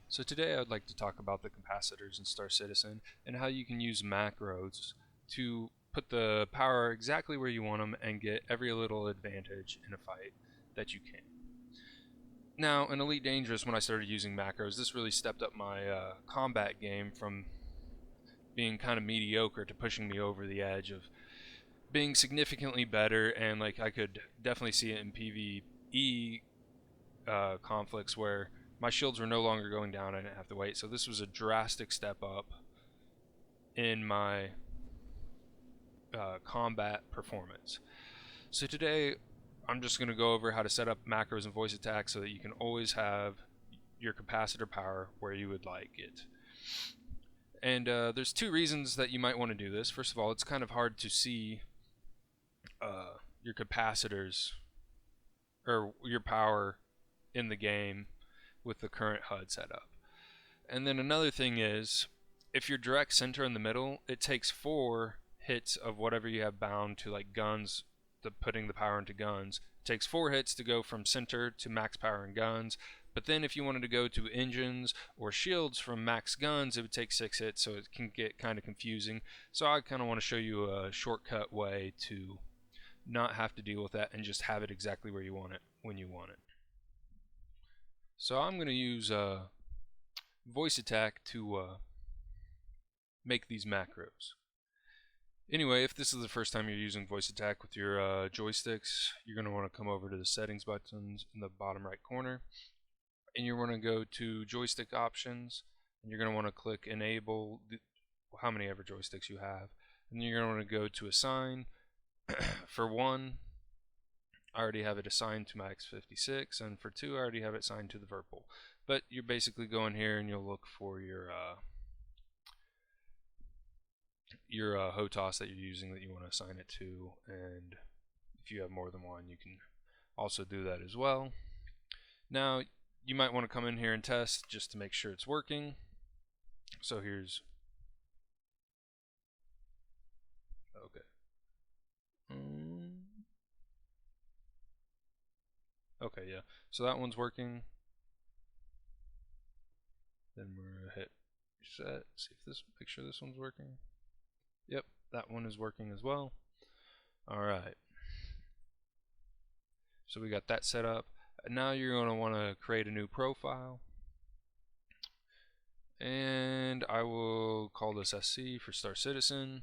So today I would like to talk about the capacitors in Star Citizen and how you can use macros to put the power exactly where you want them and get every little advantage in a fight that you can. Now, in Elite Dangerous, when I started using macros, this really stepped up my combat game from being kind of mediocre to pushing me over the edge of being significantly better, and like I could definitely see it in PvE conflicts where my shields were no longer going down. I didn't have to wait. So this was a drastic step up in my combat performance. So today I'm just going to go over how to set up macros and voice attack so that you can always have your capacitor power where you would like it. And there's two reasons that you might want to do this. First of all, it's kind of hard to see your capacitors or your power in the game with the current HUD setup. And then another thing is, if you're direct center in the middle, it takes 4 hits of whatever you have bound to, like guns, putting the power into guns. It takes 4 hits to go from center to max power in guns. But then if you wanted to go to engines or shields from max guns, it would take 6 hits, so it can get kind of confusing. So I kind of want to show you a shortcut way to not have to deal with that and just have it exactly where you want it when you want it. So I'm going to use voice attack to make these macros. Anyway, if this is the first time you're using voice attack with your joysticks, you're going to want to come over to the settings buttons in the bottom right corner, and you're going to go to joystick options, and you're going to want to click enable how many ever joysticks you have, and then you're going to want to go to assign. For 1, I already have it assigned to my X56, and for 2, I already have it assigned to the Virpil. But you're basically going here and you'll look for your HOTAS that you're using that you want to assign it to, and if you have more than one, you can also do that as well. Now, you might want to come in here and test just to make sure it's working. So here's okay. Okay, yeah. So that one's working. Then we're gonna hit reset. See if make sure this one's working. Yep, that one is working as well. All right. So we got that set up. Now you're going to want to create a new profile. And I will call this SC for Star Citizen.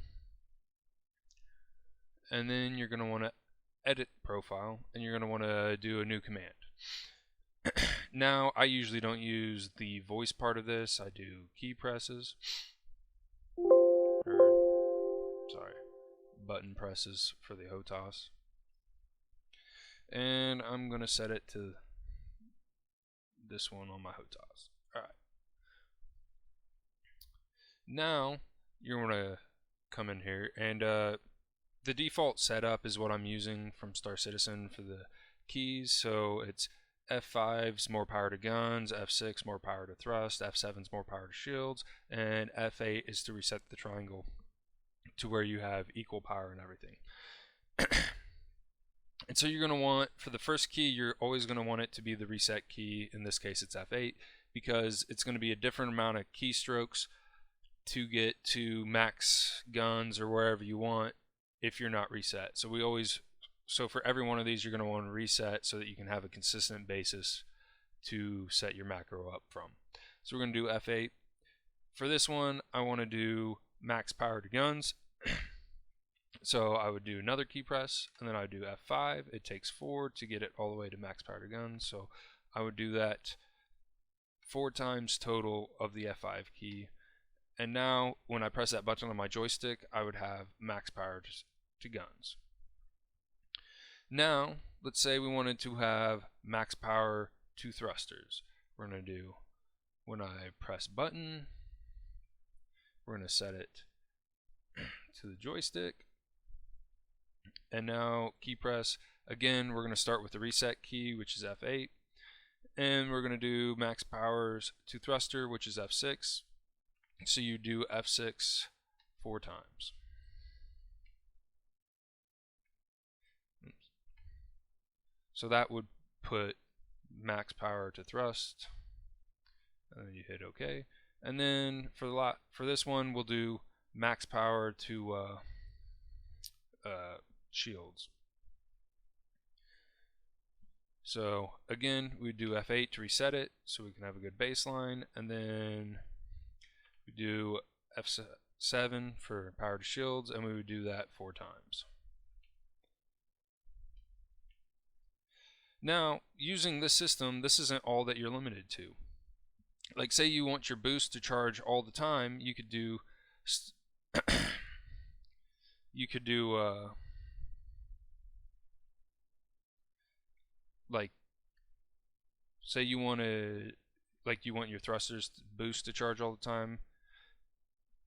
And then you're going to want to edit profile, and you're going to want to do a new command. Now, I usually don't use the voice part of this. I do key presses. Button presses for the HOTAS. And I'm going to set it to this one on my HOTAS. Alright. Now, you're going to come in here, and the default setup is what I'm using from Star Citizen for the keys. So it's F5's more power to guns, F6 more power to thrust, F7's more power to shields, and F8 is to reset the triangle to where you have equal power and everything. And so you're going to want, for the first key, you're always going to want it to be the reset key. In this case, it's F8, because it's going to be a different amount of keystrokes to get to max guns or wherever you want if you're not reset. So for every one of these, you're going to want to reset so that you can have a consistent basis to set your macro up from. So we're going to do F8. For this one, I want to do max power to guns. So I would do another key press, and then I would do F5. It takes 4 to get it all the way to max power to guns. So I would do that 4 times total of the F5 key. And now, when I press that button on my joystick, I would have max power to guns. Now, let's say we wanted to have max power to thrusters. We're going to do, when I press button, we're going to set it to the joystick. And now, key press, again, we're going to start with the reset key, which is F8. And we're going to do max powers to thruster, which is F6. So you do F6 4 times. So that would put max power to thrust. And then you you hit OK. And then for this one, we'll do max power to shields. So again, we do F8 to reset it so we can have a good baseline, and then we do F7 for power to shields, and we would do that 4 times. Now, using this system, this isn't all that you're limited to. Like, say you want your boost to charge all the time, you could do like, say you want your thrusters boost to charge all the time.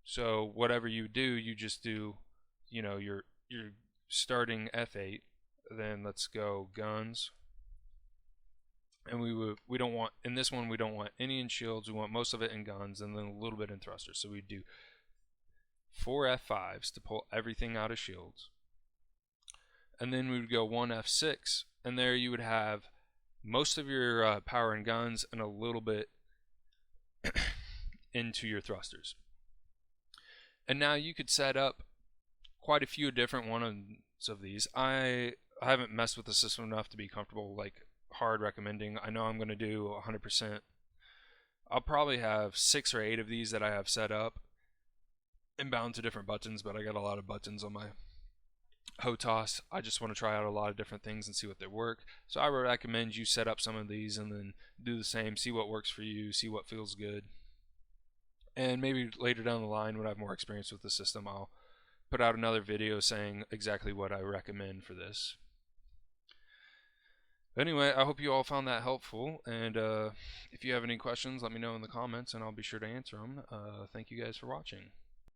So whatever you do, you just do, you're starting F8, then let's go guns. And we don't want, in this one, we don't want any in shields. We want most of it in guns and then a little bit in thrusters. So we do 4 F5s to pull everything out of shields. And then we would go 1 F6, and there you would have most of your power in guns and a little bit into your thrusters. And now you could set up quite a few different ones of these. I haven't messed with the system enough to be comfortable hard recommending. I know I'm going to do 100%. I'll probably have 6 or 8 of these that I have set up and bound to different buttons, but I got a lot of buttons on my HOTAS. I just want to try out a lot of different things and see what they work. So I would recommend you set up some of these and then do the same, see what works for you, see what feels good. And maybe later down the line, when I have more experience with the system, I'll put out another video saying exactly what I recommend for this. Anyway, I hope you all found that helpful, and if you have any questions, let me know in the comments and I'll be sure to answer them. Thank you guys for watching.